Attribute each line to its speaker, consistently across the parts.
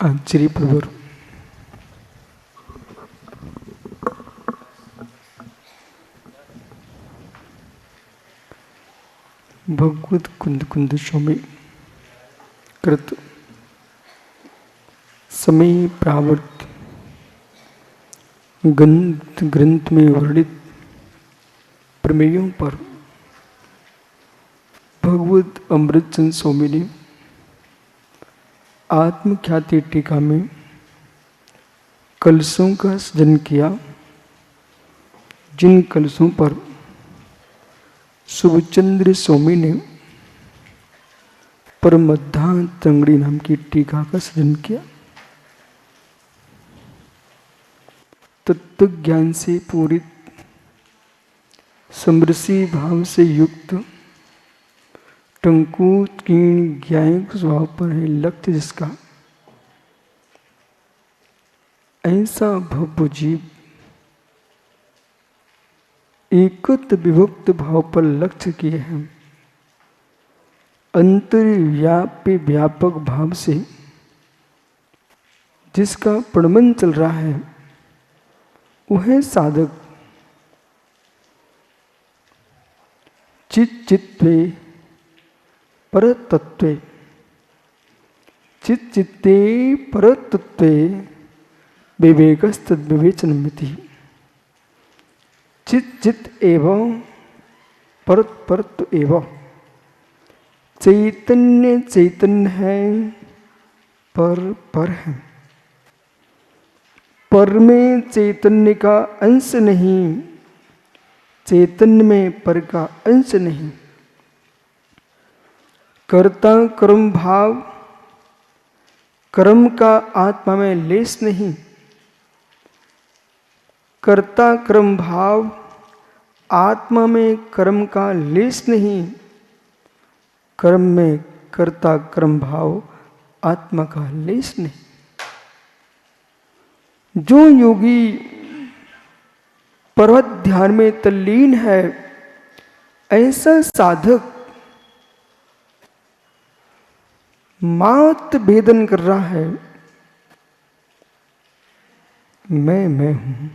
Speaker 1: आश्चर्यप्रवर भगवत कुंद कुंद स्वामी कृत समय प्रावर्त ग्रंथ में वर्णित प्रमेयों पर भगवत अमृतचंद स्वामी ने आत्मख्याति टीका में कलशों का सृजन किया, जिन कलशों पर शुभचंद्र स्वामी ने परमद्धा तंगड़ी नाम की टीका का सृजन किया। तत्व ज्ञान से पूरित समरसी भाव से युक्त टंकूत कीर्ण ज्ञायक स्वभाव पर है लक्ष्य जिसका, ऐसा भव जीव एकत विभक्त भाव पर लक्ष्य किए हैं। अंतर्व्यापी व्यापक भाव से जिसका प्रणमन चल रहा है वह साधक चित्ते परतत्वे चित्ते परतत्वे विवेकस्तद विवेचनमिति। चित एवं परत एवं चैतन्य चैतन्य है, पर है। पर में चैतन्य का अंश नहीं, चैतन्य में पर का अंश नहीं। कर्ता कर्म भाव, कर्म का आत्मा में लेस नहीं। कर्ता कर्म भाव, आत्मा में कर्म का लेस नहीं। कर्म में कर्ता कर्म भाव, आत्मा का लेस नहीं। जो योगी पर्वत ध्यान में तल्लीन है, ऐसा साधक मात भेदन कर रहा है, मैं हूं,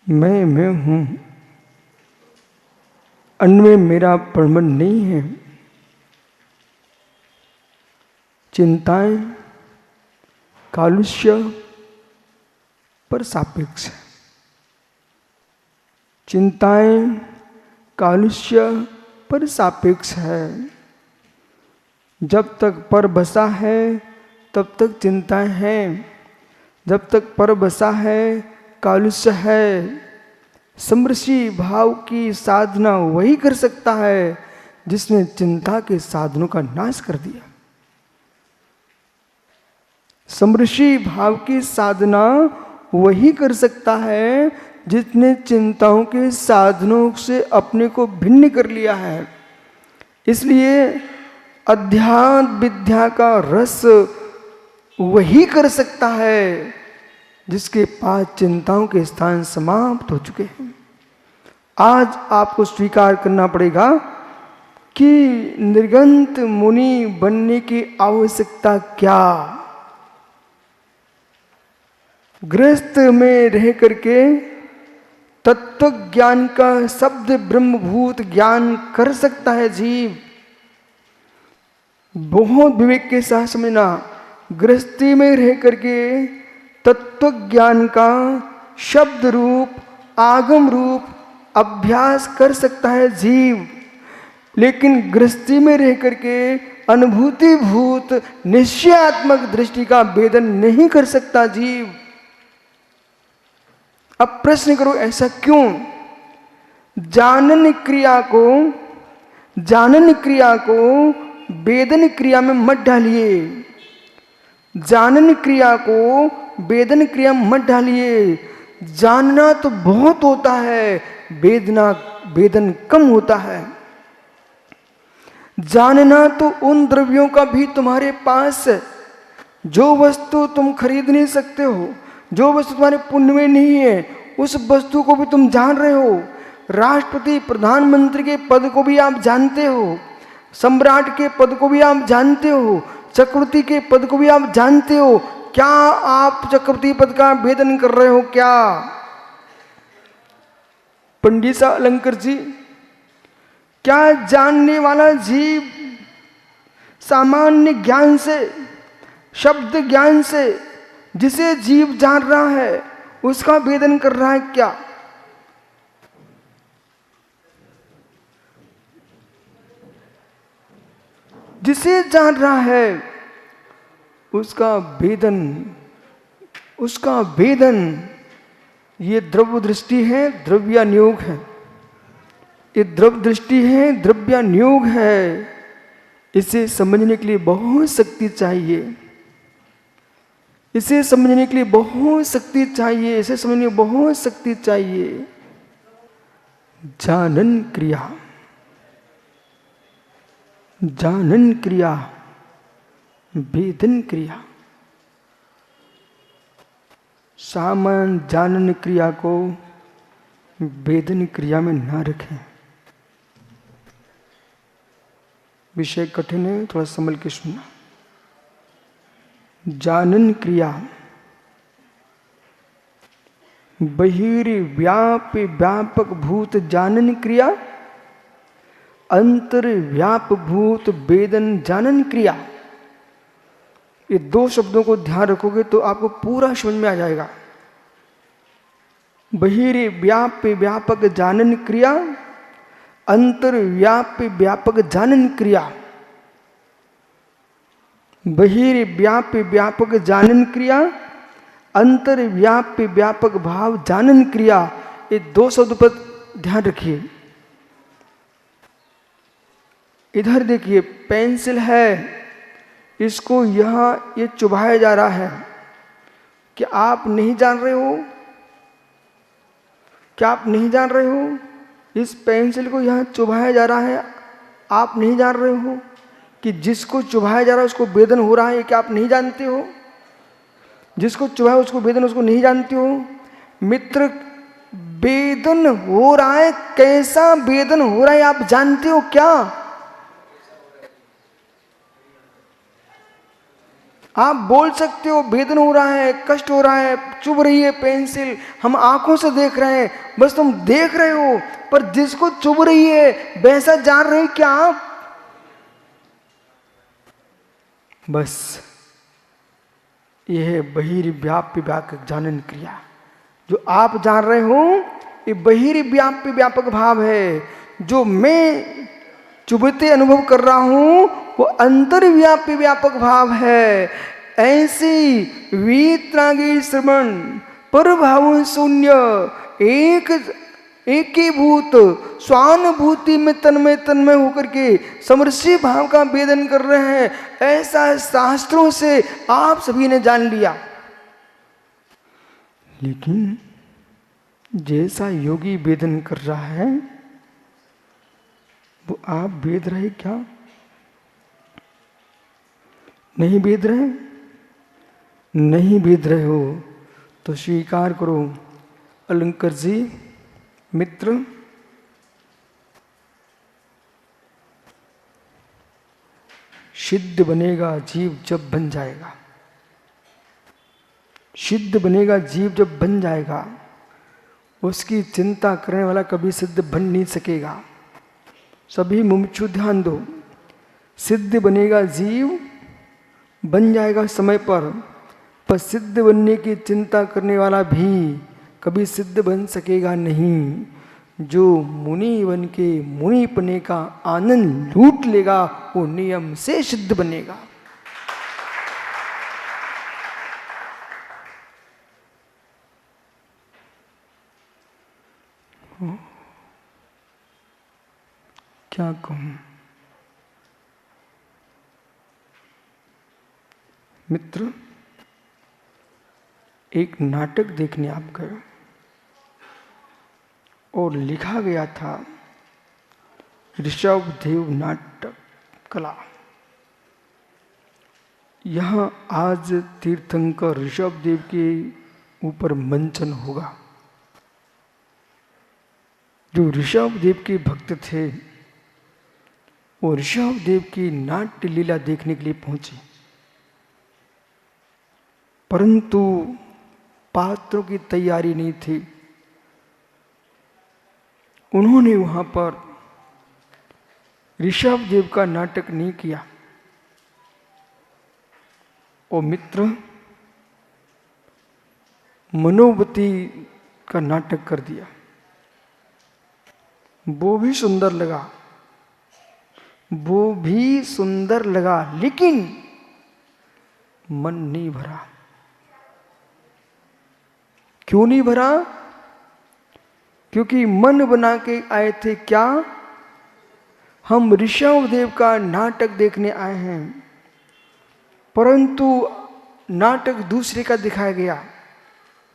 Speaker 1: मैं हूं। अन्न में मेरा प्रमाण नहीं है। चिंताएं कालुष्य पर सापेक्ष है। चिंताएं कालुष्य पर सापेक्ष है। जब तक पर बसा है तब तक चिंताएं हैं। जब तक पर बसा है कालुष्य है। समरसी भाव की साधना वही कर सकता है जिसने चिंता के साधनों का नाश कर दिया। समरसी भाव की साधना वही कर सकता है जिसने चिंताओं के साधनों से अपने को भिन्न कर लिया है। इसलिए अध्यात्म विद्या का रस वही कर सकता है जिसके पास चिंताओं के स्थान समाप्त हो चुके हैं। आज आपको स्वीकार करना पड़ेगा कि निर्गंत मुनि बनने की आवश्यकता क्या। गृहस्थ में रह करके तत्व ज्ञान का शब्द ब्रह्मभूत ज्ञान कर सकता है जीव। बहुत विवेक के साथ समझना, गृहस्थी में रह करके तत्व ज्ञान का शब्द रूप आगम रूप अभ्यास कर सकता है जीव, लेकिन गृहस्थी में रह करके अनुभूति भूत निश्चयात्मक दृष्टि का भेदन नहीं कर सकता जीव। अब प्रश्न करो ऐसा क्यों? जानन क्रिया को वेदन क्रिया में मत डालिए। जानन क्रिया को वेदन क्रिया में मत डालिए। जानना तो बहुत होता है, वेदन कम होता है। जानना तो उन द्रव्यों का भी तुम्हारे पास है जो वस्तु तुम खरीद नहीं सकते हो, जो वस्तु तुम्हारे पुण्य में नहीं है, उस वस्तु को भी तुम जान रहे हो। राष्ट्रपति प्रधानमंत्री के पद को भी आप जानते हो, सम्राट के पद को भी आप जानते हो, चक्रवर्ती के पद को भी आप जानते हो, क्या आप चक्रवर्ती पद का भेदन कर रहे हो क्या? पंडित सा अलंकर जी, क्या जानने वाला जीव सामान्य ज्ञान से, शब्द ज्ञान से जिसे जीव जान रहा है उसका भेदन कर रहा है क्या? जिसे जान रहा है उसका भेदन ये द्रव्य दृष्टि है, द्रव्यानुयोग है। ये द्रव्य दृष्टि है, द्रव्यानुयोग है। इसे समझने के लिए बहुत शक्ति चाहिए, इसे समझने के लिए बहुत शक्ति चाहिए, इसे समझने में बहुत शक्ति चाहिए। जानन क्रिया, जानन क्रिया, भेदन क्रिया। सामान्य जानन क्रिया को भेदन क्रिया में ना रखें। विषय कठिन है, थोड़ा संभल के सुनना। जानन क्रिया बहिर्व्यापी व्यापक भूत जानन क्रिया, अंतर्व्याप भूत वेदन जानन क्रिया। ये दो शब्दों को ध्यान रखोगे तो आपको पूरा समझ में आ जाएगा। बहिर्व्यापी व्यापक जानन क्रिया, अंतर्व्यापी व्यापक जानन क्रिया। बहिर्व्यापी व्यापक जानन क्रिया, अंतर्व्यापी व्यापक भाव जानन क्रिया। ये दो शब्द पर ध्यान रखिए। इधर देखिए, पेंसिल है, इसको यहाँ ये चुभाया जा रहा है। क्या आप नहीं जान रहे हो? क्या आप नहीं जान रहे हो? इस पेंसिल को यहाँ चुभाया जा रहा है, आप नहीं जान रहे हो कि जिसको चुभाया जा रहा है उसको वेदन हो रहा है? क्या आप नहीं जानते हो? जिसको चुभाया उसको वेदन, उसको नहीं जानते हो? मित्र, वेदन हो रहा है, कैसा वेदन हो रहा है आप जानते हो क्या? आप बोल सकते हो वेदन हो रहा है, कष्ट हो रहा है, चुभ रही है पेंसिल, हम आंखों से देख रहे हैं, बस तुम देख रहे हो, पर जिसको चुभ रही है वैसा जान रहे हो क्या आप? बस यह है बहिर्व्याप्य व्यापक जानन क्रिया। जो आप जान रहे हो ये बहिर्व्याप्य व्यापक भाव है। जो मैं चुभते अनुभव कर रहा हूं वो अंतर्व्यापी व्यापक भाव है। ऐसी वीतरागी श्रवण पर भाव शून्य एकीभूत स्वानुभूति में तन्मय होकर के समरसी भाव का वेदन कर रहे हैं। ऐसा शास्त्रों से आप सभी ने जान लिया। लेकिन जैसा योगी वेदन कर रहा है वो आप वेद रहे क्या? नहीं वेद रहे? नहीं वेद रहे हो तो स्वीकार करो अलंकर जी, मित्र, सिद्ध बनेगा जीव जब बन जाएगा। सिद्ध बनेगा जीव जब बन जाएगा। उसकी चिंता करने वाला कभी सिद्ध बन नहीं सकेगा। सभी मुमुक्षु ध्यान दो। सिद्ध बनेगा जीव, बन जाएगा समय पर सिद्ध बनने की चिंता करने वाला भी कभी सिद्ध बन सकेगा नहीं। जो मुनि बन के मुनिपने का आनंद लूट लेगा वो नियम से सिद्ध बनेगा। क्या कहूं मित्र, एक नाटक देखने आप गए और लिखा गया था ऋषभदेव नाटक कला। यहाँ आज तीर्थंकर ऋषभदेव के ऊपर मंचन होगा। जो ऋषभदेव के भक्त थे वो ऋषभदेव की नाट्य लीला देखने के लिए पहुंचे। परंतु पात्रों की तैयारी नहीं थी। उन्होंने वहां पर ऋषभदेव का नाटक नहीं किया। ओ मित्र, मनोवती का नाटक कर दिया। वो भी सुंदर लगा, वो भी सुंदर लगा, लेकिन मन नहीं भरा। क्यों नहीं भरा? क्योंकि मन बना के आए थे क्या? हम ऋषभदेव का नाटक देखने आए हैं, परंतु नाटक दूसरे का दिखाया गया,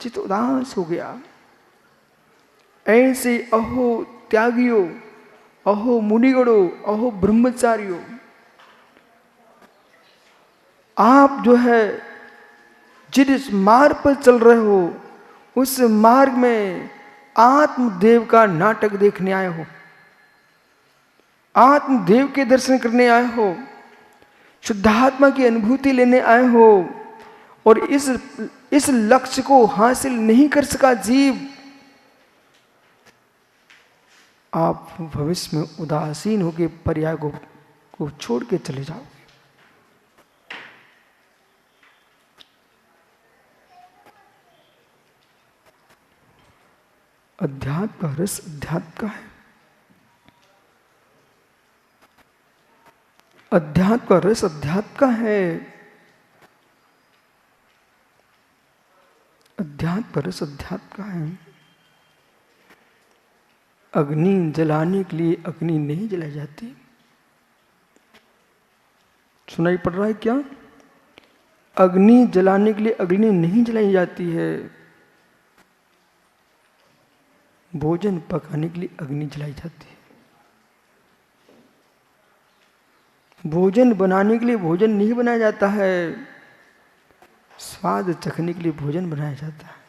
Speaker 1: चित्त उदास हो गया। ऐसे अहो त्यागियों, अहो मुनिगणों, अहो ब्रह्मचारियों, आप जो है जिस मार्ग पर चल रहे हो उस मार्ग में आत्मदेव का नाटक देखने आए हो, आत्मदेव के दर्शन करने आए हो, शुद्धात्मा की अनुभूति लेने आए हो, और इस लक्ष्य को हासिल नहीं कर सका जीव, आप भविष्य में उदासीन होकर पर्याय को छोड़ के चले जाओगे। अध्यात्म का रस अध्यात्म का है, अध्यात्म का रस अध्यात्म का है, अध्यात्म का रस अध्यात्म का है। अग्नि जलाने के लिए अग्नि नहीं जलाई जाती। सुनाई पड़ रहा है क्या? अग्नि जलाने के लिए अग्नि नहीं जलाई जाती है, भोजन पकाने के लिए अग्नि जलाई जाती है। भोजन बनाने के लिए भोजन नहीं बनाया जाता है, स्वाद चखने के लिए भोजन बनाया जाता है।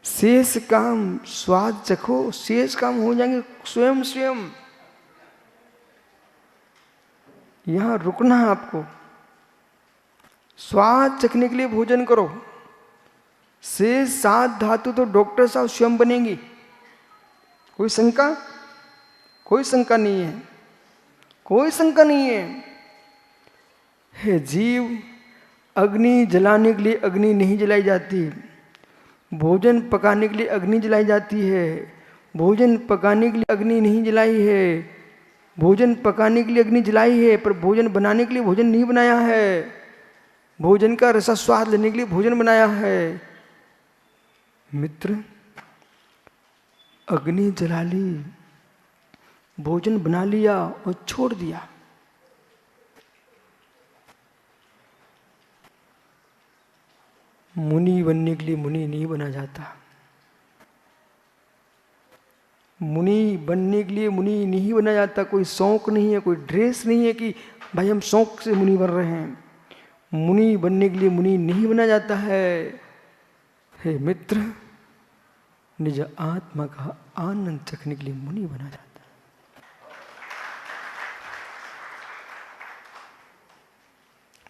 Speaker 1: शेष काम स्वाद चखो, शेष काम हो जाएंगे स्वयं स्वयं। यहां रुकना है आपको। स्वाद चखने के लिए भोजन करो, शेष 7 धातु तो डॉक्टर साहब स्वयं बनेंगी। कोई शंका? कोई शंका नहीं है, कोई शंका नहीं है। हे जीव, अग्नि जलाने के लिए अग्नि नहीं जलाई जाती, भोजन पकाने के लिए अग्नि जलाई जाती है। भोजन पकाने के लिए अग्नि नहीं जलाई है, भोजन पकाने के लिए अग्नि जलाई है, पर भोजन बनाने के लिए भोजन नहीं बनाया है। भोजन का रसा स्वाद लेने के लिए भोजन बनाया है। मित्र, अग्नि जला ली, भोजन बना लिया और छोड़ दिया। मुनि बनने के लिए मुनि नहीं बना जाता। मुनि बनने के लिए मुनि नहीं बना जाता। कोई शौक नहीं है, कोई ड्रेस नहीं है कि भाई हम शौक से मुनि बन रहे हैं। मुनि बनने के लिए मुनि नहीं बना जाता है। हे मित्र, निज आत्मा का आनंद चखने के लिए मुनि बना जाता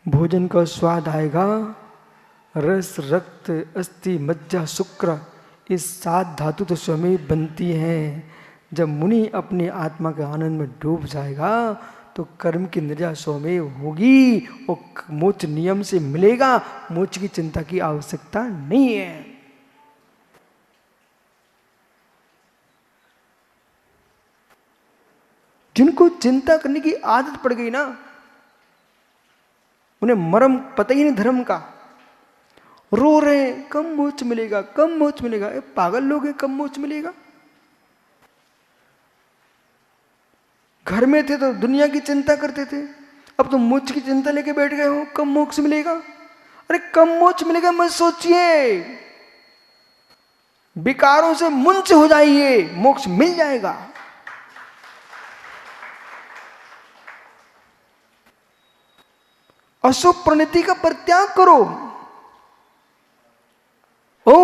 Speaker 1: है। भोजन का स्वाद आएगा, रस, रक्त, अस्थि, मज्जा, शुक्र, इस 7 धातु तो स्वयं बनती हैं। जब मुनि अपने आत्मा के आनंद में डूब जाएगा तो कर्म की निर्जा स्वयं होगी और मोक्ष नियम से मिलेगा। मोक्ष की चिंता की आवश्यकता नहीं है। जिनको चिंता करने की आदत पड़ गई ना, उन्हें मर्म पता ही नहीं धर्म का। रो रहे हैं कम मोक्ष मिलेगा, कम मोक्ष मिलेगा। ए, पागल लोग हैं, कम मोक्ष मिलेगा। घर में थे तो दुनिया की चिंता करते थे, अब तो मोक्ष की चिंता लेके बैठ गए हो, कम मोक्ष मिलेगा। अरे कम मोक्ष मिलेगा मत सोचिए, विकारों से मुंच हो जाइए, मोक्ष मिल जाएगा। अशुभ प्रणति का परित्याग करो। ओ,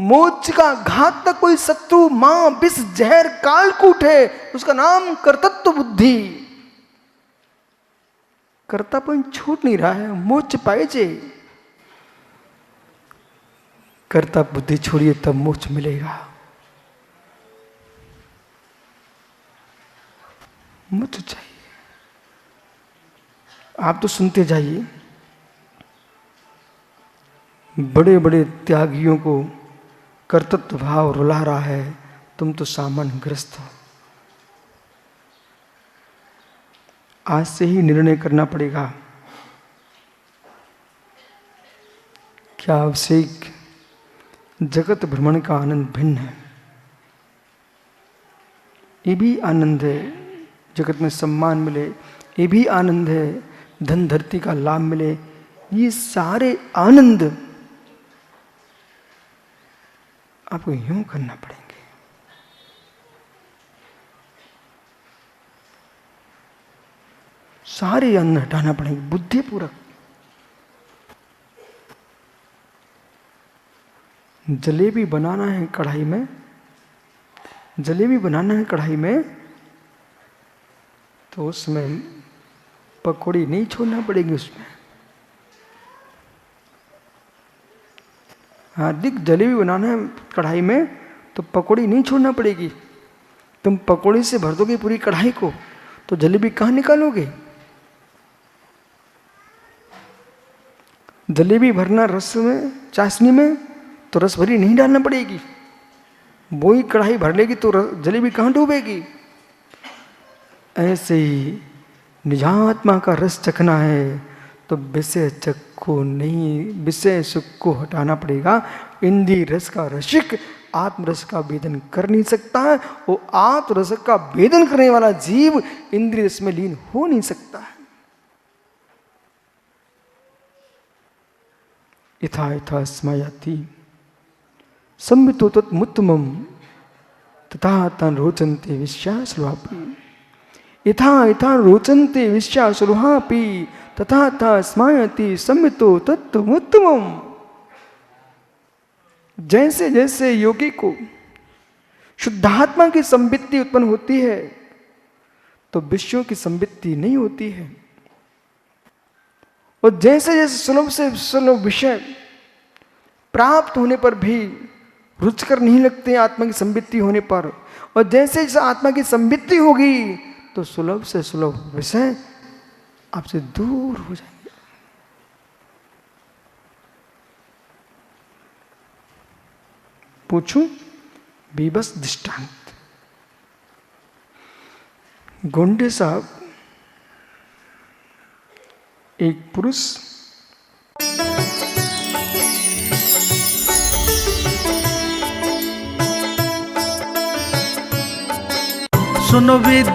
Speaker 1: मोक्ष का घात तक कोई शत्रु, मां, विष, जहर, कालकूट है, उसका नाम कर्तृत्व बुद्धि। कर्तापन छूट नहीं रहा है, मोक्ष पाइजे। कर्ता बुद्धि छोड़िए तब मोक्ष मिलेगा। मोक्ष चाहिए। आप तो सुनते जाइए, बड़े बड़े त्यागियों को कर्तृत्व भाव रुला रहा है, तुम तो सामान्य ग्रस्त हो। आज से ही निर्णय करना पड़ेगा। क्या अभिषेक जगत भ्रमण का आनंद भिन्न है। ये भी आनंद है, जगत में सम्मान मिले, ये भी आनंद है, धन धरती का लाभ मिले। ये सारे आनंद आपको यूं करना पड़ेंगे। सारे अन्न हटाना पड़ेंगे बुद्धिपूर्वक। जलेबी बनाना है कढ़ाई में, जलेबी बनाना है कढ़ाई में, तो उसमें पकौड़ी नहीं छोड़ना पड़ेगी। उसमें हार्दिक जलेबी बनाना है कढ़ाई में तो पकौड़ी नहीं छोड़ना पड़ेगी। तुम पकौड़ी से भर दोगे पूरी कढ़ाई को तो जलेबी कहाँ निकालोगे। जलेबी भरना रस में, चाशनी में, तो रस भरी नहीं डालना पड़ेगी। वो ही कढ़ाई भर लेगी तो जलेबी कहाँ डूबेगी। ऐसे ही निजात्मा का रस चखना है तो विषय चक्को नहीं, विषय सुख को हटाना पड़ेगा। इंद्रिय रस का रसिक आत्मरस का वेदन कर नहीं सकता है। वो आत्मरस का वेदन करने वाला जीव इंद्रिय रस में लीन हो नहीं सकता है। यथा यथा स्मयति संवितो तत्मुत्तमम् तथा तन रोचन्ते विश्वासरुहापि। यथा यथा रोचन्ते विश्वासरुहापि तथा तथा स्मयति संवितो तत्मुत्तमम्। जैसे जैसे योगी को शुद्धात्मा की संवित्ति उत्पन्न होती है तो विषयों की संवित्ति नहीं होती है। और जैसे जैसे सुलभ से सुलभ विषय प्राप्त होने पर भी रुचकर नहीं लगते आत्मा की संवित्ति होने पर, और जैसे जैसे आत्मा की संवित्ति होगी तो सुलभ से सुलभ विषय आपसे दूर हो जाएंगे। पूछूं बीबस दृष्टांत। गोंडे साहब एक पुरुष
Speaker 2: सुनो विद्या